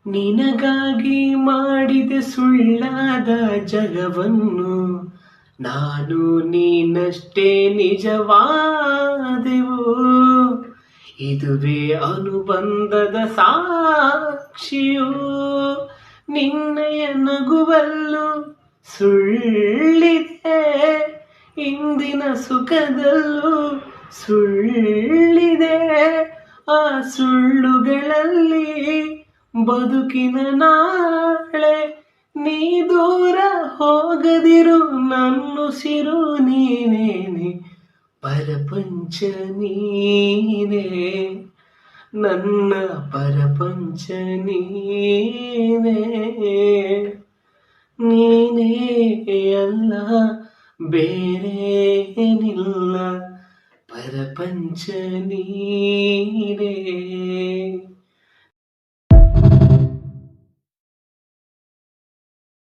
ನಿನಗಾಗಿ ಮಾಡಿದೆ ಸುಳ್ಳಾದ ಜಗವನ್ನು, ನಾನು ನೀನಷ್ಟೇ ನಿಜವಾದೆವು. ಇದುವೇ ಅನುಬಂಧದ ಸಾಕ್ಷಿಯು. ನಿನ್ನಯ ನಗುವಲ್ಲೂ ಸುಳ್ಳಿದೆ, ಇಂದಿನ ಸುಖದಲ್ಲೂ ಸುಳ್ಳಿದೆ. ಆ ಸುಳ್ಳುಗಳಲ್ಲಿ ಬದುಕಿನ ನಾಳೆ. ನೀ ದೂರ ಹೋಗದಿರು, ನನ್ನುಸಿರು ನೀನೇನೆ, ಪರಪಂಚ ನೀನೇ, ನನ್ನ ಪರಪಂಚ ನೀನೇ. ನೀನೇ ಅಲ್ಲ ಬೇರೇನಿಲ್ಲ, ಪರಪಂಚ ನೀನೇ.